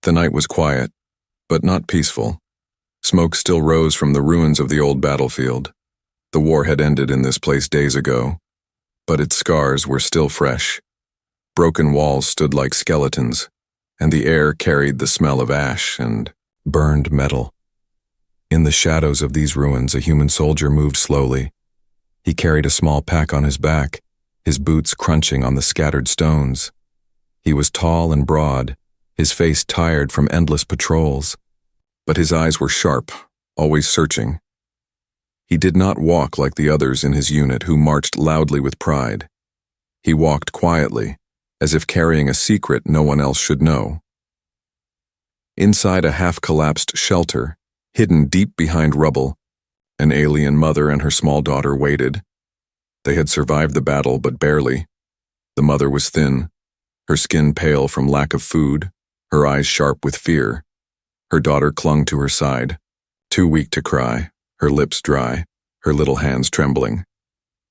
The night was quiet, but not peaceful. Smoke still rose from the ruins of the old battlefield. The war had ended in this place days ago, but its scars were still fresh. Broken walls stood like skeletons, and the air carried the smell of ash and burned metal. In the shadows of these ruins, a human soldier moved slowly. He carried a small pack on his back, his boots crunching on the scattered stones. He was tall and broad, his face tired from endless patrols, but his eyes were sharp, always searching. He did not walk like the others in his unit who marched loudly with pride. He walked quietly, as if carrying a secret no one else should know. Inside a half-collapsed shelter, hidden deep behind rubble, an alien mother and her small daughter waited. They had survived the battle, but barely. The mother was thin, her skin pale from lack of food, her eyes sharp with fear. Her daughter clung to her side, too weak to cry, her lips dry, her little hands trembling.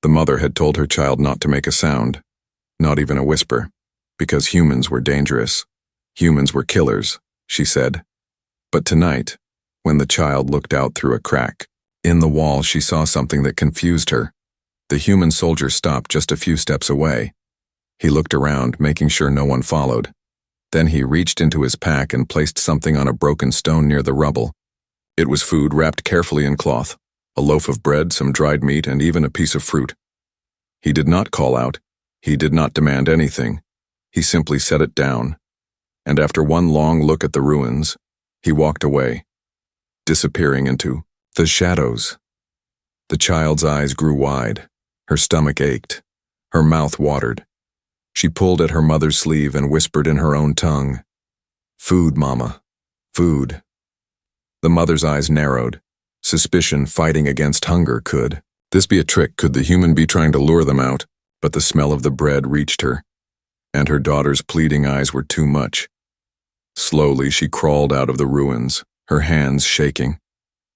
The mother had told her child not to make a sound, not even a whisper, because humans were dangerous. Humans were killers, she said. But tonight, when the child looked out through a crack in the wall, she saw something that confused her. The human soldier stopped just a few steps away. He looked around, making sure no one followed. Then he reached into his pack and placed something on a broken stone near the rubble. It was food wrapped carefully in cloth, a loaf of bread, some dried meat, and even a piece of fruit. He did not call out. He did not demand anything. He simply set it down. And after one long look at the ruins, he walked away, disappearing into the shadows. The child's eyes grew wide. Her stomach ached. Her mouth watered. She pulled at her mother's sleeve and whispered in her own tongue, "Food, Mama, food." The mother's eyes narrowed, suspicion fighting against hunger. Could this be a trick? Could the human be trying to lure them out? But the smell of the bread reached her, and her daughter's pleading eyes were too much. Slowly she crawled out of the ruins, her hands shaking.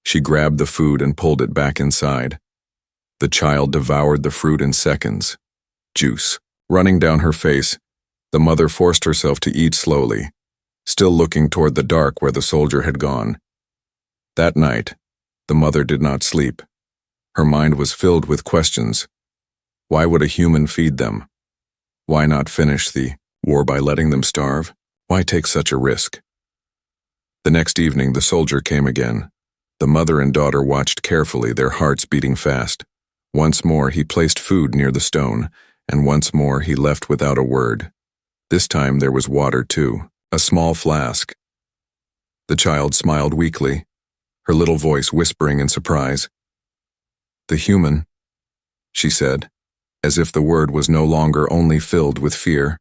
She grabbed the food and pulled it back inside. The child devoured the fruit in seconds. Juice running down her face, the mother forced herself to eat slowly, still looking toward the dark where the soldier had gone. That night, the mother did not sleep. Her mind was filled with questions. Why would a human feed them? Why not finish the war by letting them starve? Why take such a risk? The next evening, the soldier came again. The mother and daughter watched carefully, their hearts beating fast. Once more, he placed food near the stone, and once more he left without a word. This time there was water too, a small flask. The child smiled weakly, her little voice whispering in surprise. "The human," she said, as if the word was no longer only filled with fear.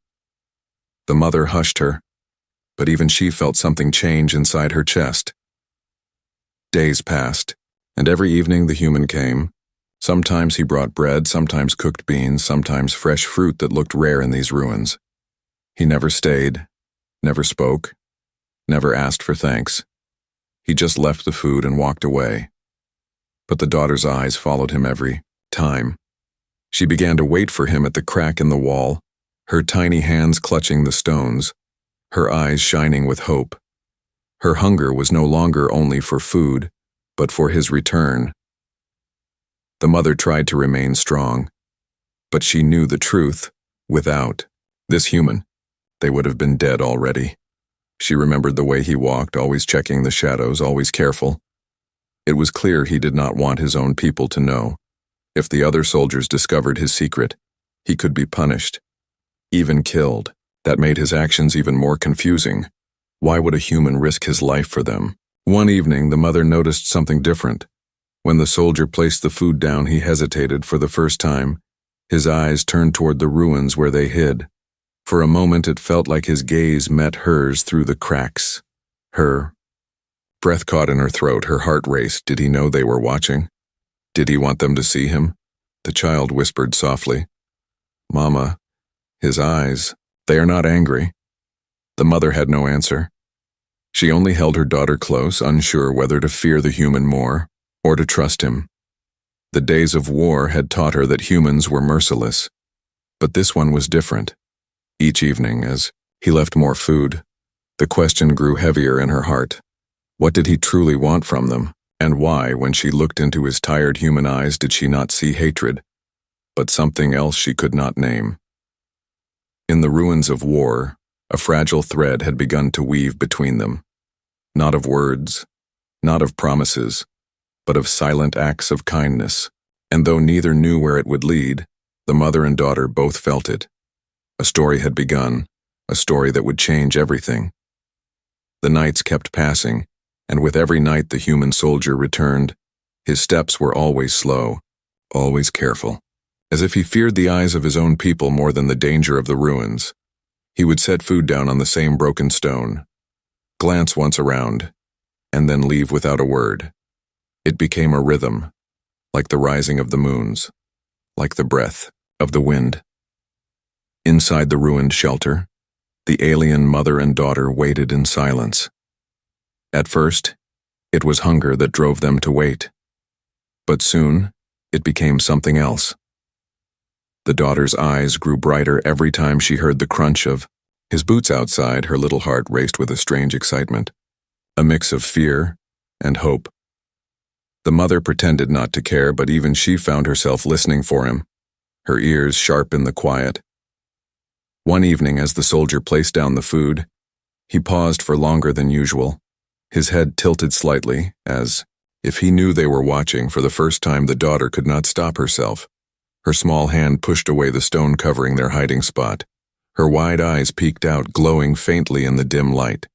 The mother hushed her, but even she felt something change inside her chest. Days passed, and every evening the human came. Sometimes he brought bread, sometimes cooked beans, sometimes fresh fruit that looked rare in these ruins. He never stayed, never spoke, never asked for thanks. He just left the food and walked away. But the daughter's eyes followed him every time. She began to wait for him at the crack in the wall, her tiny hands clutching the stones, her eyes shining with hope. Her hunger was no longer only for food, but for his return. The mother tried to remain strong, but she knew the truth. Without this human, they would have been dead already. She remembered the way he walked, always checking the shadows, always careful. It was clear he did not want his own people to know. If the other soldiers discovered his secret, he could be punished, even killed. That made his actions even more confusing. Why would a human risk his life for them? One evening, the mother noticed something different. When the soldier placed the food down, he hesitated for the first time. His eyes turned toward the ruins where they hid. For a moment, it felt like his gaze met hers through the cracks. Her breath caught in her throat, her heart raced. Did he know they were watching? Did he want them to see him? The child whispered softly, "Mama, his eyes, they are not angry." The mother had no answer. She only held her daughter close, unsure whether to fear the human more or to trust him. The days of war had taught her that humans were merciless, but this one was different. Each evening, as he left more food, The question grew heavier in her heart. What did he truly want from them? And why, when she looked into his tired human eyes, did she not see hatred, but something else she could not name? In the ruins of war, a fragile thread had begun to weave between them. Not of words, not of promises, but of silent acts of kindness. And though neither knew where it would lead, the mother and daughter both felt it. A story had begun, a story that would change everything. The nights kept passing, and with every night the human soldier returned. His steps were always slow, always careful, as if he feared the eyes of his own people more than the danger of the ruins. He would set food down on the same broken stone, glance once around, and then leave without a word. It became a rhythm, like the rising of the moons, like the breath of the wind. Inside the ruined shelter, the alien mother and daughter waited in silence. At first, it was hunger that drove them to wait. But soon, it became something else. The daughter's eyes grew brighter every time she heard the crunch of his boots outside. Her little heart raced with a strange excitement, a mix of fear and hope. The mother pretended not to care, but even she found herself listening for him, her ears sharp in the quiet. One evening, as the soldier placed down the food, he paused for longer than usual, his head tilted slightly, as if he knew they were watching. For the first time, the daughter could not stop herself. Her small hand pushed away the stone covering their hiding spot. Her wide eyes peeked out, glowing faintly in the dim light.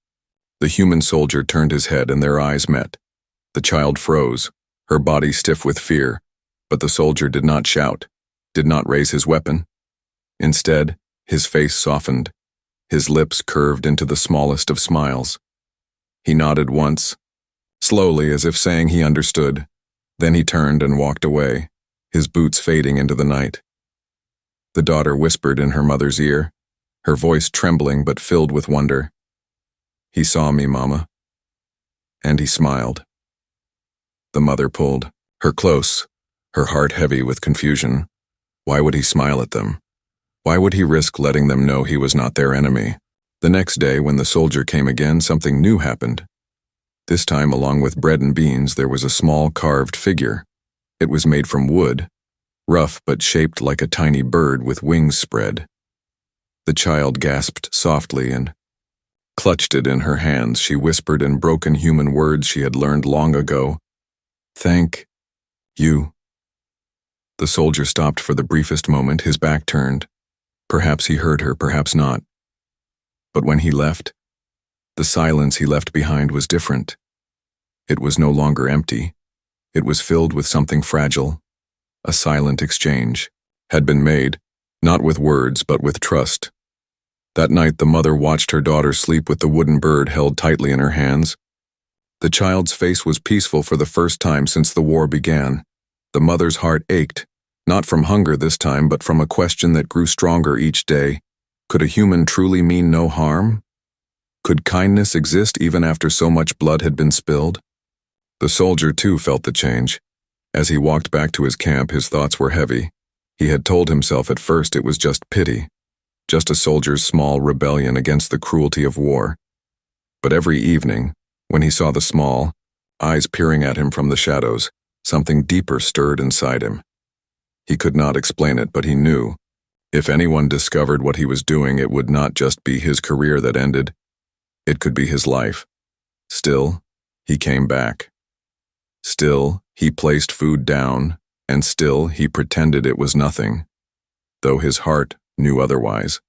The human soldier turned his head and their eyes met. The child froze, her body stiff with fear, but the soldier did not shout, did not raise his weapon. Instead, his face softened, his lips curved into the smallest of smiles. He nodded once, slowly as if saying he understood. Then he turned and walked away, his boots fading into the night. The daughter whispered in her mother's ear, her voice trembling but filled with wonder. "He saw me, Mama." And he smiled. The mother pulled her close, her heart heavy with confusion. Why would he smile at them? Why would he risk letting them know he was not their enemy? The next day, when the soldier came again, something new happened. This time, along with bread and beans, there was a small carved figure. It was made from wood, rough but shaped like a tiny bird with wings spread. The child gasped softly and clutched it in her hands. She whispered in broken human words she had learned long ago, "Thank you." The soldier stopped for the briefest moment, his back turned. Perhaps he heard her, perhaps not. But when he left, the silence he left behind was different. It was no longer empty. It was filled with something fragile. A silent exchange had been made, not with words, but with trust. That night, the mother watched her daughter sleep with the wooden bird held tightly in her hands. The child's face was peaceful for the first time since the war began. The mother's heart ached, not from hunger this time, but from a question that grew stronger each day. Could a human truly mean no harm? Could kindness exist even after so much blood had been spilled? The soldier, too, felt the change. As he walked back to his camp, his thoughts were heavy. He had told himself at first it was just pity, just a soldier's small rebellion against the cruelty of war. But every evening, when he saw the small eyes peering at him from the shadows, something deeper stirred inside him. He could not explain it, but he knew. If anyone discovered what he was doing, it would not just be his career that ended. It could be his life. Still, he came back. Still, he placed food down, and still he pretended it was nothing, though his heart knew otherwise.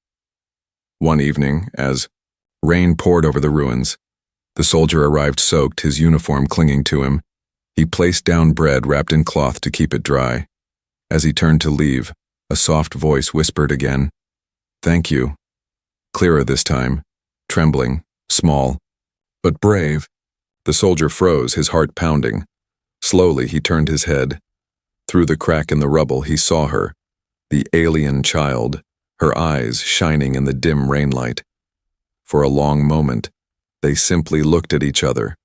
One evening, as rain poured over the ruins, the soldier arrived soaked, his uniform clinging to him. He placed down bread wrapped in cloth to keep it dry. As he turned to leave, a soft voice whispered again, "Thank you." Clearer this time, trembling, small, but brave. The soldier froze, his heart pounding. Slowly he turned his head. Through the crack in the rubble he saw her, the alien child, her eyes shining in the dim rainlight. For a long moment, they simply looked at each other.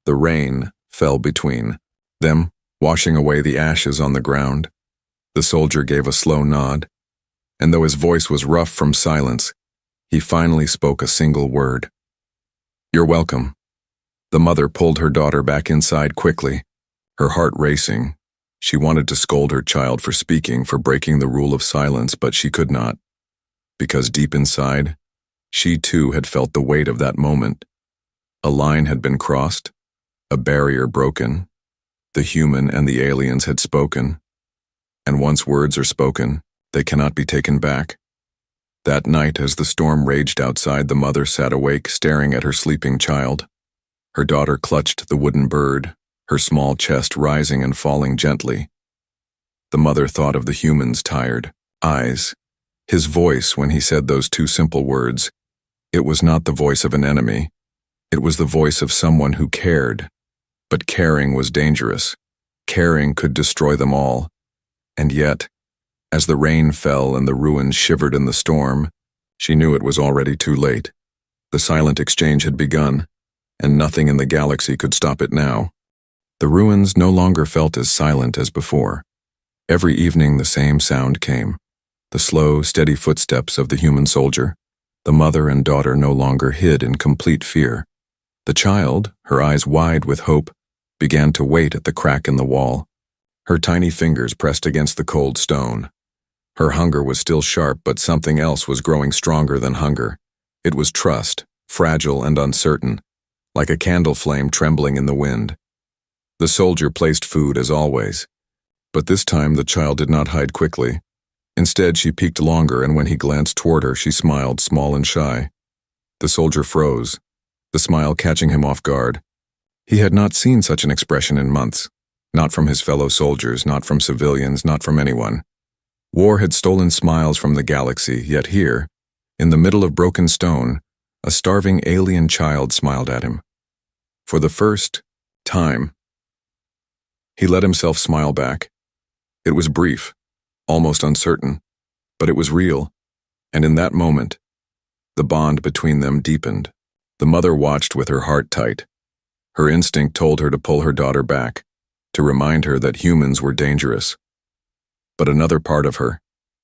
The rain fell between them, washing away the ashes on the ground. The soldier gave a slow nod, and though his voice was rough from silence, he finally spoke a single word. You're welcome. The mother pulled her daughter back inside quickly, her heart racing. She wanted to scold her child for speaking, for breaking the rule of silence, but she could not. Because deep inside, she too had felt the weight of that moment. A line had been crossed, a barrier broken. The human and the aliens had spoken. And once words are spoken, they cannot be taken back. That night, as the storm raged outside, the mother sat awake, staring at her sleeping child. Her daughter clutched the wooden bird, her small chest rising and falling gently. The mother thought of the human's tired eyes, his voice when he said those two simple words. It was not the voice of an enemy. It was the voice of someone who cared. But caring was dangerous. Caring could destroy them all. And yet, as the rain fell and the ruins shivered in the storm, she knew it was already too late. The silent exchange had begun, and nothing in the galaxy could stop it now. The ruins no longer felt as silent as before. Every evening the same sound came, the slow, steady footsteps of the human soldier. The mother and daughter no longer hid in complete fear. The child, her eyes wide with hope, began to wait at the crack in the wall. Her tiny fingers pressed against the cold stone. Her hunger was still sharp, but something else was growing stronger than hunger. It was trust, fragile and uncertain, like a candle flame trembling in the wind. The soldier placed food as always. But this time the child did not hide quickly. Instead, she peeked longer, and when he glanced toward her, she smiled, small and shy. The soldier froze, the smile catching him off guard. He had not seen such an expression in months. Not from his fellow soldiers, not from civilians, not from anyone. War had stolen smiles from the galaxy, yet here, in the middle of broken stone, a starving alien child smiled at him. For the first time, he let himself smile back. It was brief, almost uncertain, but it was real, and in that moment, the bond between them deepened. The mother watched with her heart tight. Her instinct told her to pull her daughter back, to remind her that humans were dangerous. But another part of her,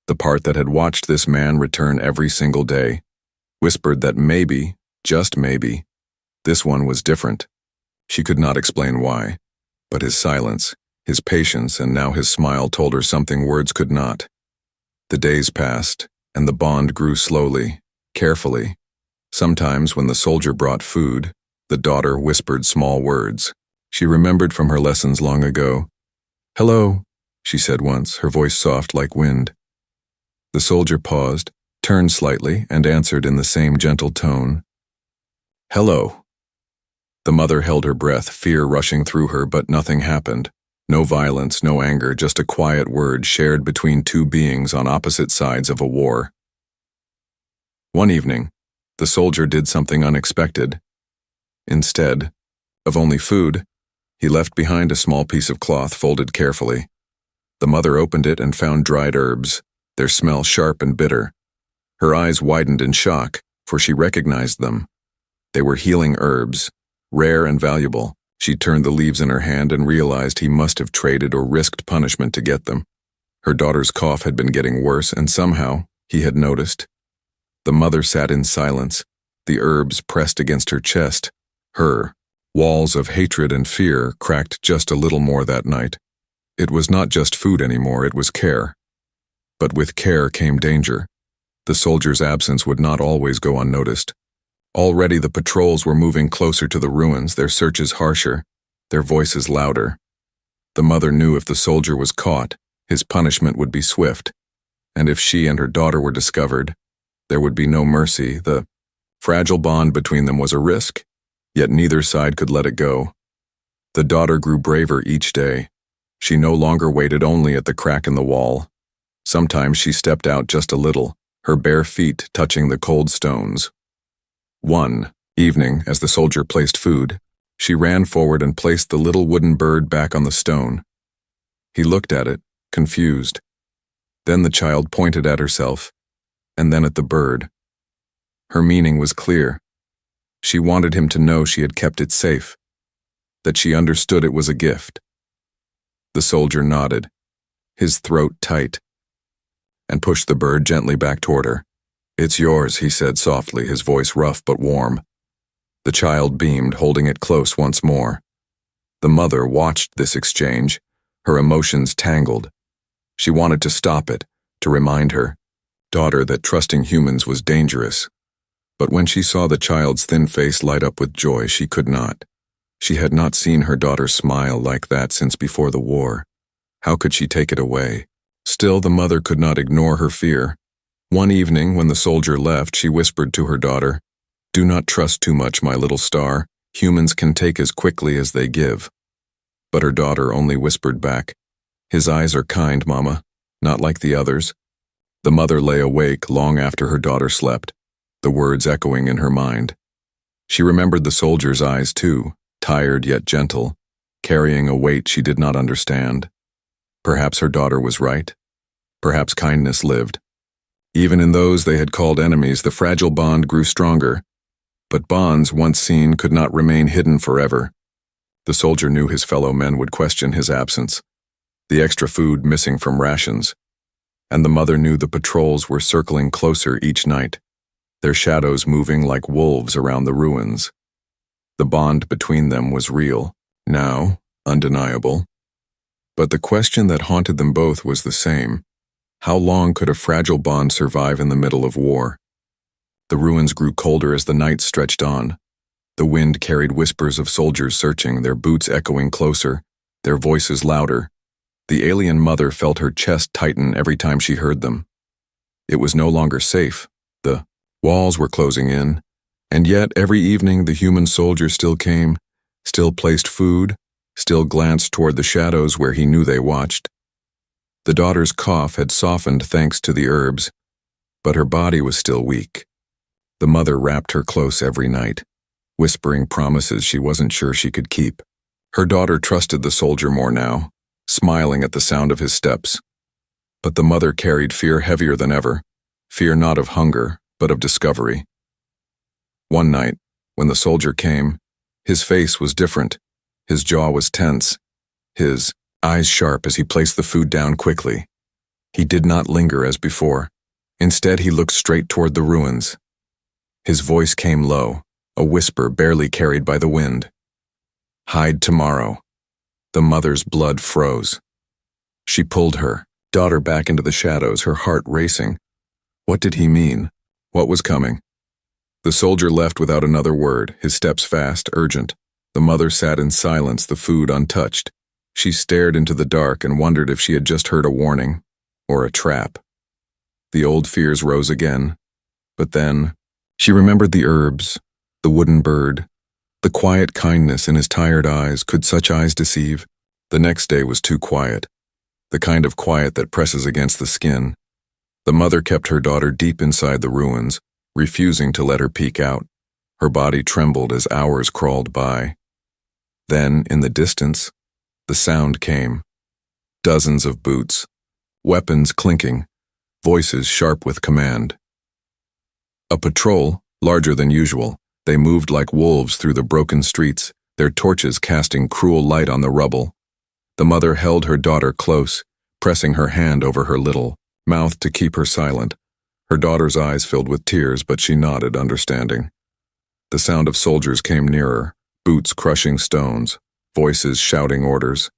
the part that had watched this man return every single day, whispered that maybe, just maybe, this one was different. She could not explain why, but his silence, his patience, and now his smile told her something words could not. The days passed, and the bond grew slowly, carefully. Sometimes when the soldier brought food, the daughter whispered small words. She remembered from her lessons long ago. "Hello," she said once, her voice soft like wind. The soldier paused, turned slightly, and answered in the same gentle tone. "Hello." The mother held her breath, fear rushing through her, but nothing happened. No violence, no anger, just a quiet word shared between two beings on opposite sides of a war. One evening, the soldier did something unexpected. Instead of only food, he left behind a small piece of cloth folded carefully. The mother opened it and found dried herbs, their smell sharp and bitter. Her eyes widened in shock, for she recognized them. They were healing herbs, rare and valuable. She turned the leaves in her hand and realized he must have traded or risked punishment to get them. Her daughter's cough had been getting worse, and somehow, he had noticed. The mother sat in silence, the herbs pressed against her chest. Her walls of hatred and fear cracked just a little more that night. It was not just food anymore, it was care. But with care came danger. The soldier's absence would not always go unnoticed. Already the patrols were moving closer to the ruins, their searches harsher, their voices louder. The mother knew if the soldier was caught, his punishment would be swift. And if she and her daughter were discovered, there would be no mercy. The fragile bond between them was a risk, yet neither side could let it go. The daughter grew braver each day. She no longer waited only at the crack in the wall. Sometimes she stepped out just a little, her bare feet touching the cold stones. One evening, as the soldier placed food, she ran forward and placed the little wooden bird back on the stone. He looked at it, confused. Then the child pointed at herself, and then at the bird. Her meaning was clear. She wanted him to know she had kept it safe, that she understood it was a gift. The soldier nodded, his throat tight, and pushed the bird gently back toward her. "It's yours," he said softly, his voice rough but warm. The child beamed, holding it close once more. The mother watched this exchange, her emotions tangled. She wanted to stop it, to remind her daughter that trusting humans was dangerous. But when she saw the child's thin face light up with joy, she could not. She had not seen her daughter smile like that since before the war. How could she take it away? Still, the mother could not ignore her fear. One evening, when the soldier left, she whispered to her daughter, "Do not trust too much, my little star. Humans can take as quickly as they give." But her daughter only whispered back, "His eyes are kind, Mama, not like the others." The mother lay awake long after her daughter slept, the words echoing in her mind. She remembered the soldier's eyes too, tired yet gentle, carrying a weight she did not understand. Perhaps her daughter was right. Perhaps kindness lived. Even in those they had called enemies, the fragile bond grew stronger. But bonds, once seen, could not remain hidden forever. The soldier knew his fellow men would question his absence, the extra food missing from rations. And the mother knew the patrols were circling closer each night, their shadows moving like wolves around the ruins. The bond between them was real, now undeniable. But the question that haunted them both was the same. How long could a fragile bond survive in the middle of war? The ruins grew colder as the night stretched on. The wind carried whispers of soldiers searching, their boots echoing closer, their voices louder. The alien mother felt her chest tighten every time she heard them. It was no longer safe. The walls were closing in, and yet every evening the human soldier still came, still placed food, still glanced toward the shadows where he knew they watched. The daughter's cough had softened thanks to the herbs, but her body was still weak. The mother wrapped her close every night, whispering promises she wasn't sure she could keep. Her daughter trusted the soldier more now, smiling at the sound of his steps. But the mother carried fear heavier than ever, fear not of hunger, but of discovery. One night, when the soldier came, his face was different. His jaw was tense, his eyes sharp as he placed the food down quickly. He did not linger as before. Instead, he looked straight toward the ruins. His voice came low, a whisper barely carried by the wind. "Hide tomorrow." The mother's blood froze. She pulled her daughter back into the shadows, her heart racing. What did he mean? What was coming? The soldier left without another word, his steps fast, urgent. The mother sat in silence, the food untouched. She stared into the dark and wondered if she had just heard a warning, or a trap. The old fears rose again, but then she remembered the herbs, the wooden bird, the quiet kindness in his tired eyes. Could such eyes deceive? The next day was too quiet, the kind of quiet that presses against the skin. The mother kept her daughter deep inside the ruins, refusing to let her peek out. Her body trembled as hours crawled by. Then, in the distance, the sound came. Dozens of boots, weapons clinking, voices sharp with command. A patrol, larger than usual. They moved like wolves through the broken streets, their torches casting cruel light on the rubble. The mother held her daughter close, pressing her hand over her little mouth to keep her silent. Her daughter's eyes filled with tears, but she nodded, understanding. The sound of soldiers came nearer, boots crushing stones, voices shouting orders.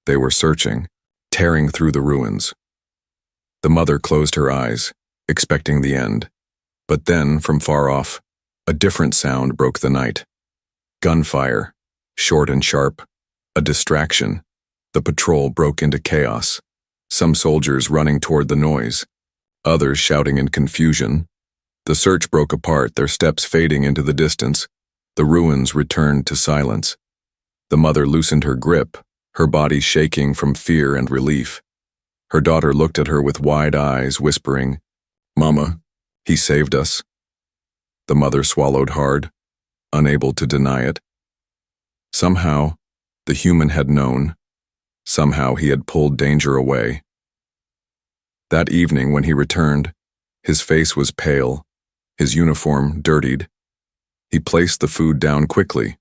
They were searching, tearing through the ruins. The mother closed her eyes, expecting the end. But then, from far off, a different sound broke the night. Gunfire, short and sharp, a distraction. The patrol broke into chaos, some soldiers running toward the noise, others shouting in confusion. The search broke apart, their steps fading into the distance. The ruins returned to silence. The mother loosened her grip, her body shaking from fear and relief. Her daughter looked at her with wide eyes, whispering, "Mama, he saved us." The mother swallowed hard, unable to deny it. Somehow, the human had known. Somehow he had pulled danger away. That evening when he returned, his face was pale, his uniform dirtied. He placed the food down quickly.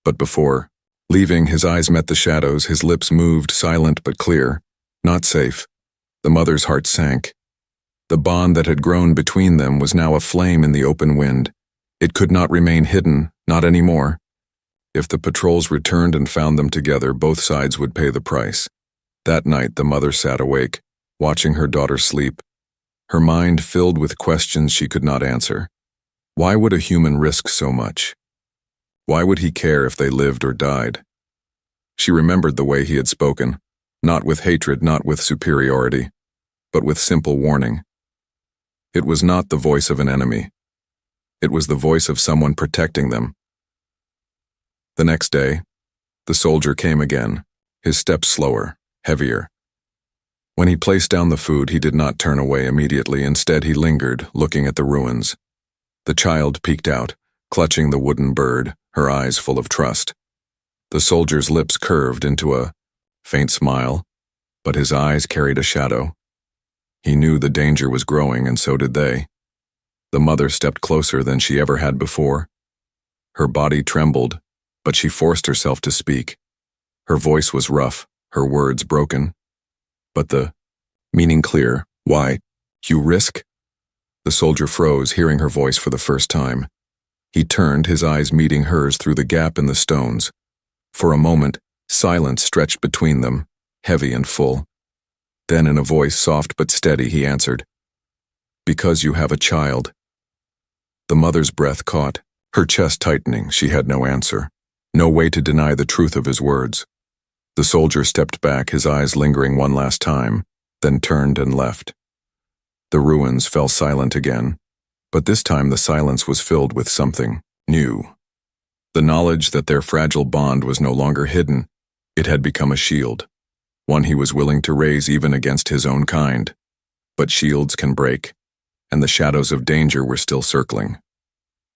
But before leaving, his eyes met the shadows, his lips moved, silent but clear. Not safe. The mother's heart sank. The bond that had grown between them was now aflame in the open wind. It could not remain hidden, Not anymore. If the patrols returned and found them together, both sides would pay the price. That night, the mother sat awake, watching her daughter sleep, her mind filled with questions she could not answer. Why would a human risk so much? Why would he care if they lived or died? She remembered the way he had spoken, not with hatred, not with superiority, but with simple warning. It was not the voice of an enemy. It was the voice of someone protecting them. The next day, the soldier came again, his steps slower, heavier. When he placed down the food, he did not turn away immediately. Instead, he lingered, looking at the ruins. The child peeked out, clutching the wooden bird, her eyes full of trust. The soldier's lips curved into a faint smile, but his eyes carried a shadow. He knew the danger was growing, and so did they. The mother stepped closer than she ever had before. Her body trembled, but she forced herself to speak. Her voice was rough, her words broken, but the meaning clear. Why? You risk? The soldier froze, hearing her voice for the first time. He turned, his eyes meeting hers through the gap in the stones. For a moment, silence stretched between them, heavy and full. Then, in a voice soft but steady, he answered, "Because you have a child." The mother's breath caught, her chest tightening. She had no answer, no way to deny the truth of his words. The soldier stepped back, his eyes lingering one last time, then turned and left. The ruins fell silent again, but this time the silence was filled with something new. The knowledge that their fragile bond was no longer hidden. It had become a shield, one he was willing to raise even against his own kind. But shields can break, and the shadows of danger were still circling.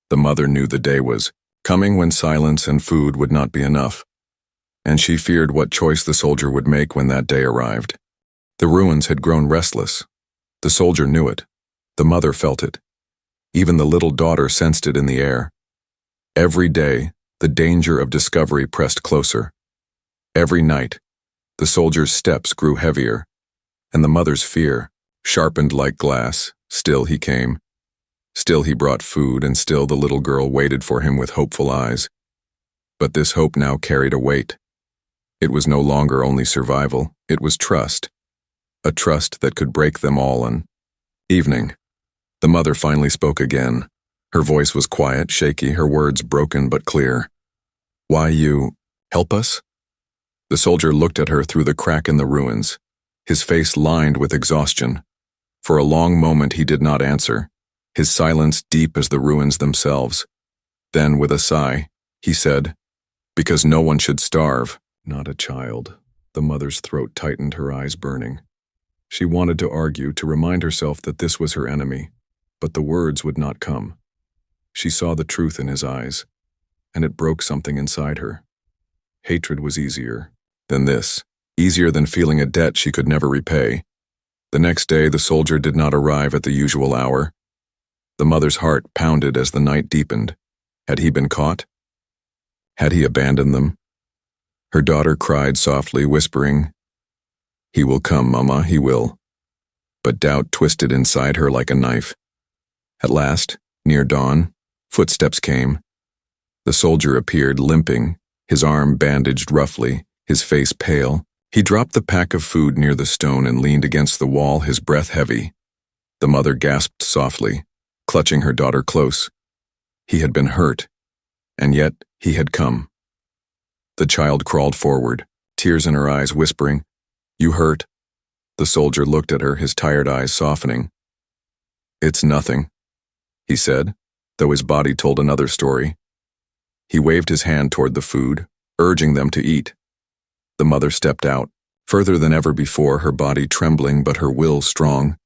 The mother knew the day was coming when silence and food would not be enough, and she feared what choice the soldier would make when that day arrived. The ruins had grown restless. The soldier knew it. The mother felt it. Even the little daughter sensed it in the air. Every day, the danger of discovery pressed closer. Every night, the soldier's steps grew heavier, and the mother's fear, sharpened like glass. Still he came. Still he brought food, and still the little girl waited for him with hopeful eyes. But this hope now carried a weight. It was no longer only survival, it was trust. A trust that could break them all. An evening, the mother finally spoke again. Her voice was quiet, shaky, her words broken but clear. "Why you help us?" The soldier looked at her through the crack in the ruins, his face lined with exhaustion. For a long moment he did not answer, his silence deep as the ruins themselves. Then, with a sigh, he said, "Because no one should starve." Not a child. The mother's throat tightened, her eyes burning. She wanted to argue, to remind herself that this was her enemy, but the words would not come. She saw the truth in his eyes, and it broke something inside her. Hatred was easier than this, easier than feeling a debt she could never repay. The next day, the soldier did not arrive at the usual hour. The mother's heart pounded as the night deepened. Had he been caught? Had he abandoned them? Her daughter cried softly, whispering, "He will come, Mama, he will." But doubt twisted inside her like a knife. At last, near dawn, footsteps came. The soldier appeared, limping, his arm bandaged roughly, his face pale. He dropped the pack of food near the stone and leaned against the wall, his breath heavy. The mother gasped softly, clutching her daughter close. He had been hurt, and yet he had come. The child crawled forward, tears in her eyes, whispering, "You hurt?" The soldier looked at her, his tired eyes softening. "It's nothing," he said, though his body told another story. He waved his hand toward the food, urging them to eat. The mother stepped out, further than ever before, her body trembling but her will strong.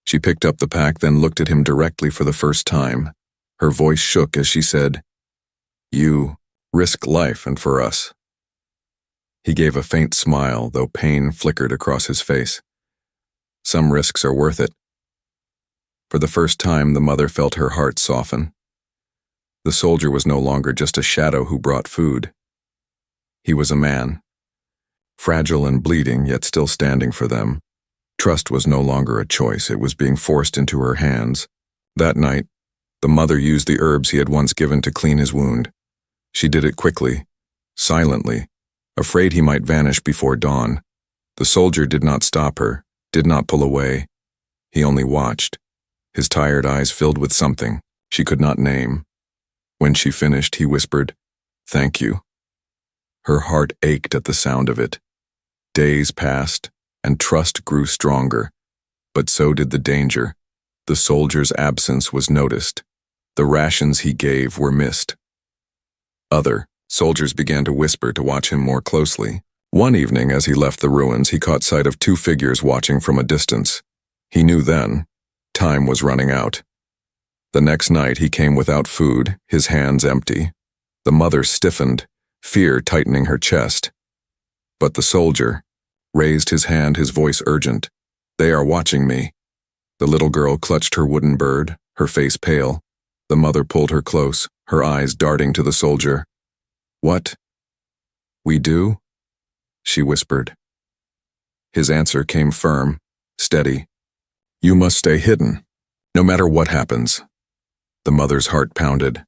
She picked up the pack, then looked at him directly for the first time. Her voice shook as she said, "You risk life, and for us." He gave a faint smile, though pain flickered across his face. "Some risks are worth it." For the first time, the mother felt her heart soften. The soldier was no longer just a shadow who brought food. He was a man, fragile and bleeding, yet still standing for them. Trust was no longer a choice, it was being forced into her hands. That night, the mother used the herbs he had once given to clean his wound. She did it quickly, silently, afraid he might vanish before dawn. The soldier did not stop her, did not pull away. He only watched, his tired eyes filled with something she could not name. When she finished, he whispered, "Thank you." Her heart ached at the sound of it. Days passed, and trust grew stronger, but so did the danger. The soldier's absence was noticed. The rations he gave were missed. Other soldiers began to whisper to watch him more closely. One evening, as he left the ruins, he caught sight of two figures watching from a distance. He knew then, time was running out. The next night he came without food, his hands empty. The mother stiffened, fear tightening her chest. But the soldier raised his hand, his voice urgent. "They are watching me." The little girl clutched her wooden bird, her face pale. The mother pulled her close, her eyes darting to the soldier. "What? We do?" she whispered. His answer came firm, steady. "You must stay hidden, no matter what happens." The mother's heart pounded.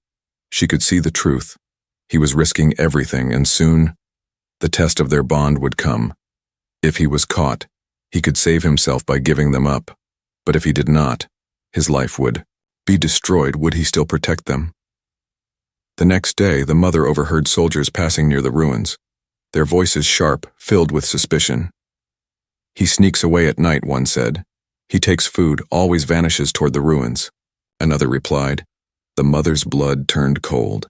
She could see the truth. He was risking everything, and soon, the test of their bond would come. If he was caught, he could save himself by giving them up. But if he did not, his life would be destroyed. Would he still protect them? The next day, the mother overheard soldiers passing near the ruins, their voices sharp, filled with suspicion. "He sneaks away at night," one said. "He takes food, always vanishes toward the ruins." Another replied. The mother's blood turned cold.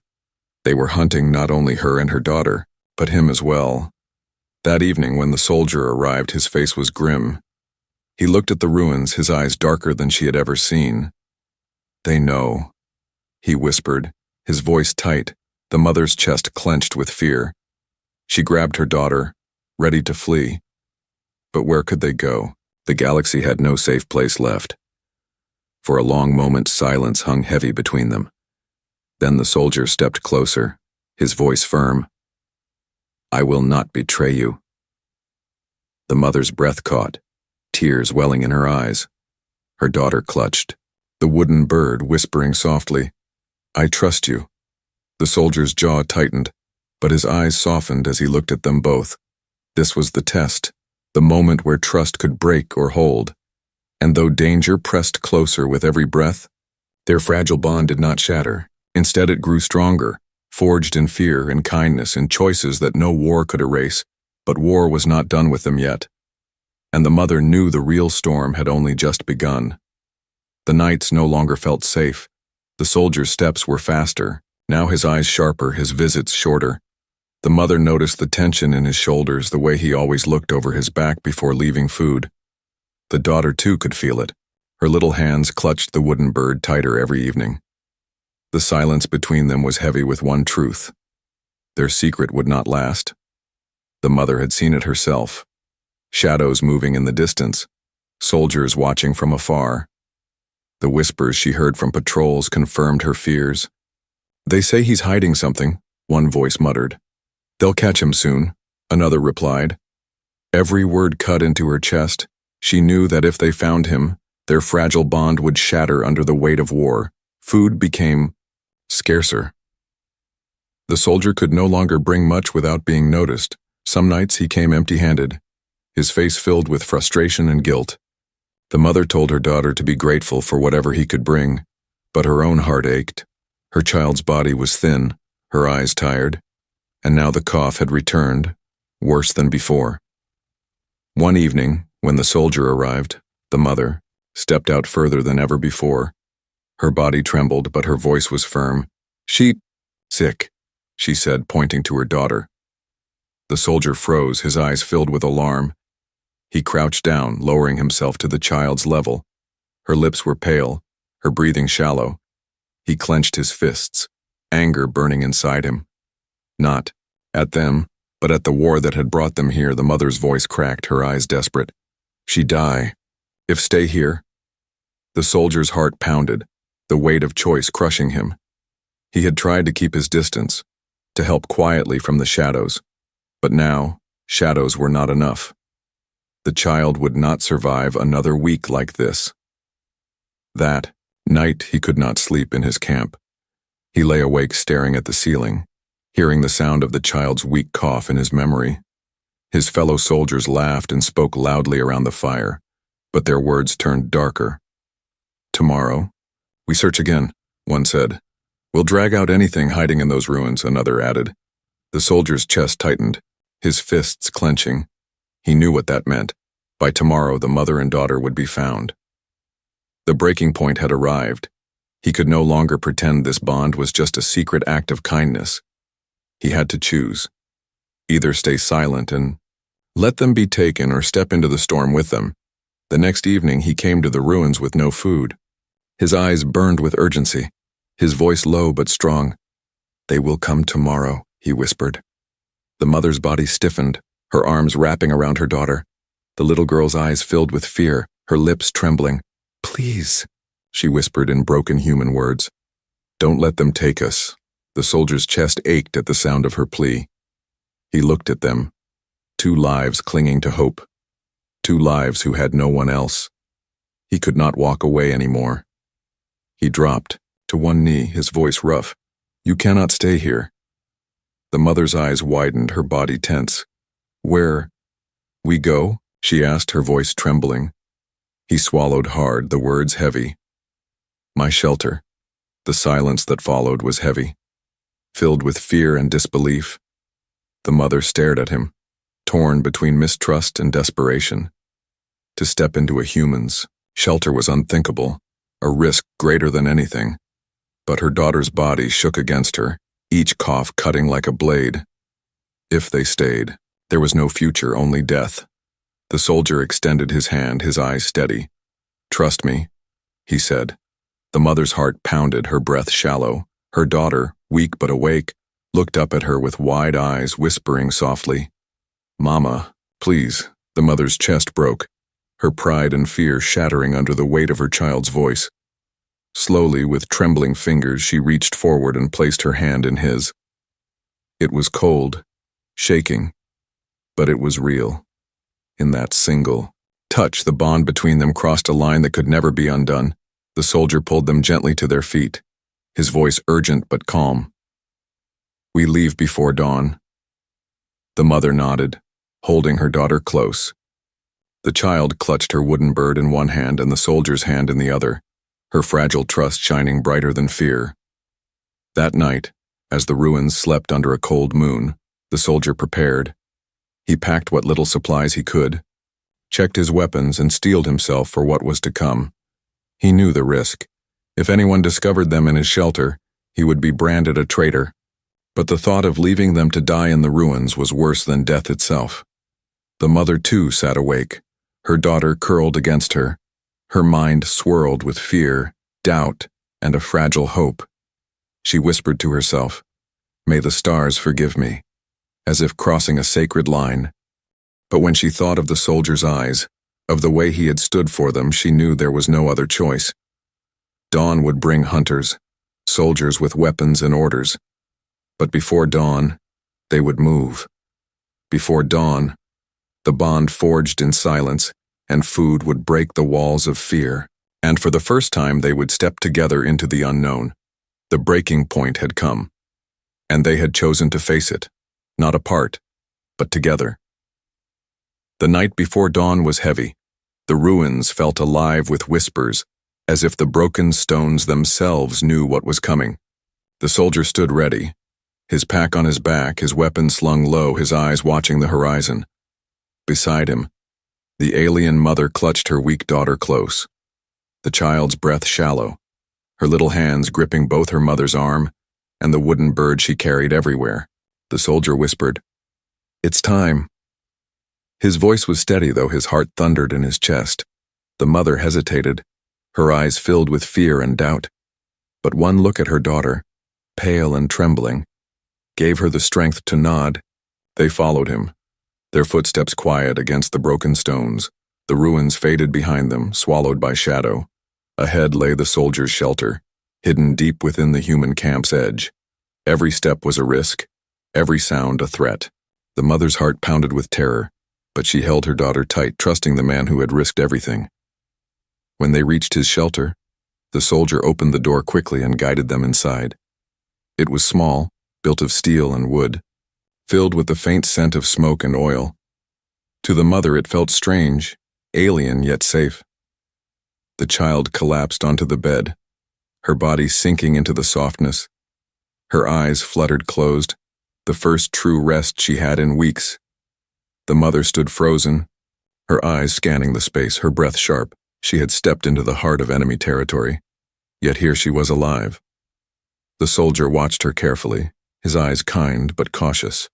They were hunting not only her and her daughter, but him as well. That evening, when the soldier arrived, his face was grim. He looked at the ruins, his eyes darker than she had ever seen. "They know," he whispered, his voice tight, the mother's chest clenched with fear. She grabbed her daughter, ready to flee. But where could they go? The galaxy had no safe place left. For a long moment, silence hung heavy between them. Then the soldier stepped closer, his voice firm. "I will not betray you." The mother's breath caught, tears welling in her eyes. Her daughter clutched, the wooden bird whispering softly, "I trust you." The soldier's jaw tightened, but his eyes softened as he looked at them both. This was the test, the moment where trust could break or hold. And though danger pressed closer with every breath, their fragile bond did not shatter. Instead, it grew stronger, forged in fear and kindness, in choices that no war could erase. But war was not done with them yet. And the mother knew the real storm had only just begun. The nights no longer felt safe. The soldier's steps were faster, now his eyes sharper, his visits shorter. The mother noticed the tension in his shoulders, the way he always looked over his back before leaving food. The daughter too could feel it. Her little hands clutched the wooden bird tighter every evening. The silence between them was heavy with one truth. Their secret would not last. The mother had seen it herself. Shadows moving in the distance, soldiers watching from afar. The whispers she heard from patrols confirmed her fears. "They say he's hiding something," one voice muttered. "They'll catch him soon," another replied. Every word cut into her chest. She knew that if they found him, their fragile bond would shatter under the weight of war. Food became scarcer. The soldier could no longer bring much without being noticed. Some nights he came empty-handed, his face filled with frustration and guilt. The mother told her daughter to be grateful for whatever he could bring, but her own heart ached. Her child's body was thin, her eyes tired, and now the cough had returned, worse than before. One evening, when the soldier arrived, the mother stepped out further than ever before. Her body trembled, but her voice was firm. Sick," she said, pointing to her daughter. The soldier froze, his eyes filled with alarm. He crouched down, lowering himself to the child's level. Her lips were pale, her breathing shallow. He clenched his fists, anger burning inside him. Not at them, but at the war that had brought them here. The mother's voice cracked, her eyes desperate. "She'd die. If stay here." The soldier's heart pounded, the weight of choice crushing him. He had tried to keep his distance, to help quietly from the shadows. But now, shadows were not enough. The child would not survive another week like this. That night he could not sleep in his camp. He lay awake staring at the ceiling. hearing the sound of the child's weak cough in his memory. His fellow soldiers laughed and spoke loudly around the fire, but their words turned darker. "Tomorrow, we search again," one said. "We'll drag out anything hiding in those ruins," another added. The soldier's chest tightened, his fists clenching. He knew what that meant. By tomorrow, the mother and daughter would be found. The breaking point had arrived. He could no longer pretend this bond was just a secret act of kindness. He had to choose. Either stay silent and let them be taken or step into the storm with them. The next evening, he came to the ruins with no food. His eyes burned with urgency, his voice low but strong. "They will come tomorrow," he whispered. The mother's body stiffened, her arms wrapping around her daughter. The little girl's eyes filled with fear, her lips trembling. "Please," she whispered in broken human words. "Don't let them take us." The soldier's chest ached at the sound of her plea. He looked at them. 2 lives clinging to hope. 2 lives who had no one else. He could not walk away anymore. He dropped to one knee, his voice rough. "You cannot stay here." The mother's eyes widened, her body tense. "Where we go?" she asked, her voice trembling. He swallowed hard, the words heavy. "My shelter." The silence that followed was heavy, filled with fear and disbelief. The mother stared at him, torn between mistrust and desperation. To step into a human's shelter was unthinkable, a risk greater than anything. But her daughter's body shook against her, each cough cutting like a blade. If they stayed, there was no future, only death. The soldier extended his hand, his eyes steady. "Trust me," he said. The mother's heart pounded, her breath shallow. Her daughter, weak but awake, looked up at her with wide eyes, whispering softly, "Mama, please." The mother's chest broke, her pride and fear shattering under the weight of her child's voice. Slowly, with trembling fingers, she reached forward and placed her hand in his. It was cold, shaking, but it was real. In that single touch, the bond between them crossed a line that could never be undone. The soldier pulled them gently to their feet, his voice urgent but calm. "We leave before dawn." The mother nodded, holding her daughter close. The child clutched her wooden bird in one hand and the soldier's hand in the other, her fragile trust shining brighter than fear. That night, as the ruins slept under a cold moon, the soldier prepared. He packed what little supplies he could, checked his weapons, and steeled himself for what was to come. He knew the risk. If anyone discovered them in his shelter, he would be branded a traitor. But the thought of leaving them to die in the ruins was worse than death itself. The mother too sat awake, her daughter curled against her. Her mind swirled with fear, doubt, and a fragile hope. She whispered to herself, "May the stars forgive me," as if crossing a sacred line. But when she thought of the soldier's eyes, of the way he had stood for them, she knew there was no other choice. Dawn would bring hunters, soldiers with weapons and orders. But before dawn, they would move. Before dawn, the bond forged in silence, and food would break the walls of fear, and for the first time they would step together into the unknown. The breaking point had come, and they had chosen to face it, not apart, but together. The night before dawn was heavy. The ruins felt alive with whispers, as if the broken stones themselves knew what was coming. The soldier stood ready, his pack on his back, his weapon slung low, his eyes watching the horizon. Beside him, the alien mother clutched her weak daughter close, the child's breath shallow, her little hands gripping both her mother's arm and the wooden bird she carried everywhere. The soldier whispered, "It's time." His voice was steady, though his heart thundered in his chest. The mother hesitated, her eyes filled with fear and doubt. But one look at her daughter, pale and trembling, gave her the strength to nod. They followed him, their footsteps quiet against the broken stones. The ruins faded behind them, swallowed by shadow. Ahead lay the soldier's shelter, hidden deep within the human camp's edge. Every step was a risk, every sound a threat. The mother's heart pounded with terror, but she held her daughter tight, trusting the man who had risked everything. When they reached his shelter, the soldier opened the door quickly and guided them inside. It was small, built of steel and wood, filled with the faint scent of smoke and oil. To the mother it felt strange, alien yet safe. The child collapsed onto the bed, her body sinking into the softness. Her eyes fluttered closed, the first true rest she had in weeks. The mother stood frozen, her eyes scanning the space, her breath sharp. She had stepped into the heart of enemy territory, yet here she was alive. The soldier watched her carefully, his eyes kind but cautious.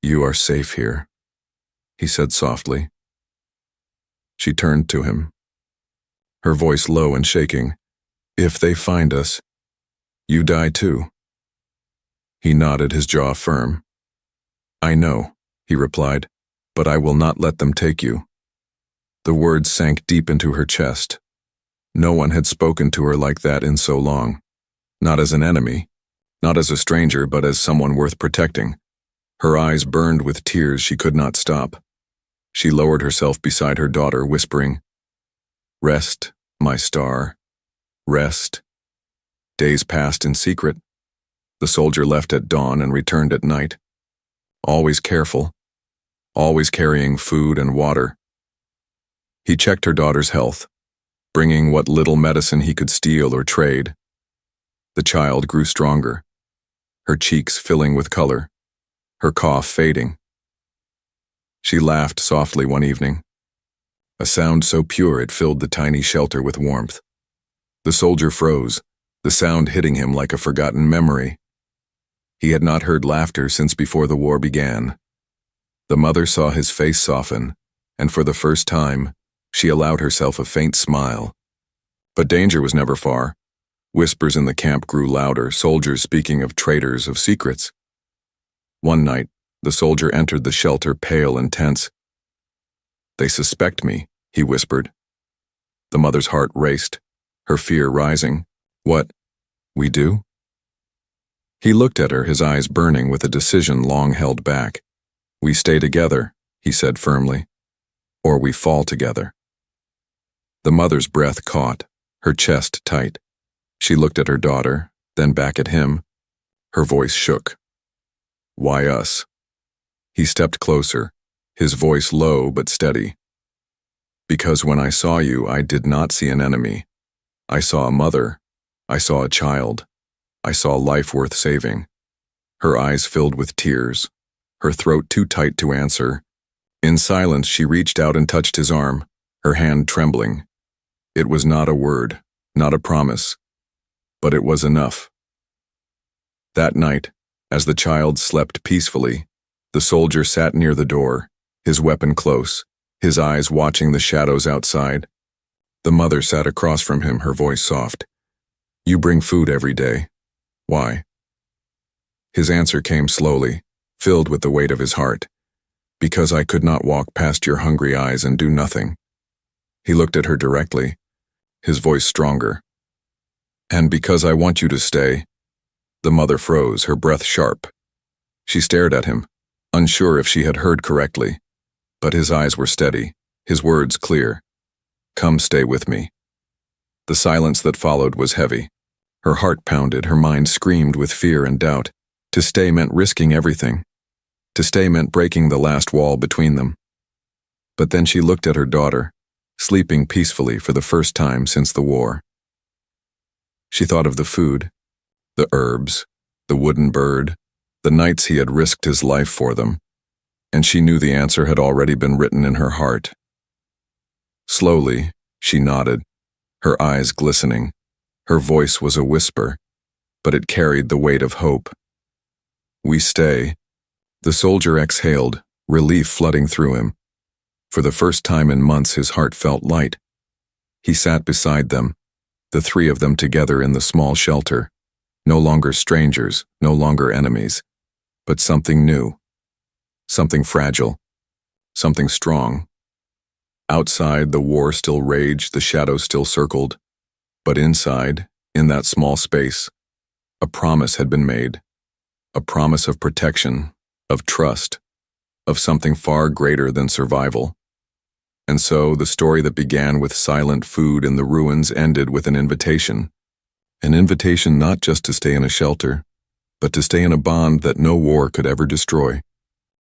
"You are safe here," he said softly. She turned to him, her voice low and shaking. "If they find us, you die too." He nodded, his jaw firm. "I know," he replied, "but I will not let them take you." The words sank deep into her chest. No one had spoken to her like that in so long. Not as an enemy, not as a stranger, but as someone worth protecting. Her eyes burned with tears she could not stop. She lowered herself beside her daughter, whispering, "Rest, my star, rest." Days passed in secret. The soldier left at dawn and returned at night. Always careful, always carrying food and water. He checked her daughter's health, bringing what little medicine he could steal or trade. The child grew stronger, her cheeks filling with color, her cough fading. She laughed softly one evening, a sound so pure it filled the tiny shelter with warmth. The soldier froze, the sound hitting him like a forgotten memory. He had not heard laughter since before the war began. The mother saw his face soften, and for the first time, she allowed herself a faint smile. But danger was never far. Whispers in the camp grew louder, soldiers speaking of traitors, of secrets. One night, the soldier entered the shelter pale and tense. "They suspect me," he whispered. The mother's heart raced, her fear rising. "What? We do?" He looked at her, his eyes burning with a decision long held back. "We stay together," he said firmly, "or we fall together." The mother's breath caught, her chest tight. She looked at her daughter, then back at him. Her voice shook. "Why us?" He stepped closer, his voice low but steady. "Because when I saw you, I did not see an enemy. I saw a mother. I saw a child. I saw life worth saving." Her eyes filled with tears, her throat too tight to answer. In silence, she reached out and touched his arm, her hand trembling. It was not a word, not a promise, but it was enough. That night, as the child slept peacefully, the soldier sat near the door, his weapon close, his eyes watching the shadows outside. The mother sat across from him, her voice soft. "You bring food every day. Why?" His answer came slowly, filled with the weight of his heart. "Because I could not walk past your hungry eyes and do nothing." He looked at her directly, his voice stronger. "And because I want you to stay." The mother froze, her breath sharp. She stared at him, unsure if she had heard correctly, but his eyes were steady, his words clear. "Come stay with me." The silence that followed was heavy. Her heart pounded, her mind screamed with fear and doubt. To stay meant risking everything. To stay meant breaking the last wall between them. But then she looked at her daughter, sleeping peacefully for the first time since the war. She thought of the food, the herbs, the wooden bird, the nights he had risked his life for them, and she knew the answer had already been written in her heart. Slowly, she nodded, her eyes glistening. Her voice was a whisper, but it carried the weight of hope. "We stay." The soldier exhaled, relief flooding through him. For the first time in months, his heart felt light. He sat beside them, the three of them together in the small shelter, no longer strangers, no longer enemies, but something new, something fragile, something strong. Outside, the war still raged, the shadows still circled, but inside, in that small space, a promise had been made, a promise of protection, of trust, of something far greater than survival. And so the story that began with silent food in the ruins ended with an invitation not just to stay in a shelter, but to stay in a bond that no war could ever destroy.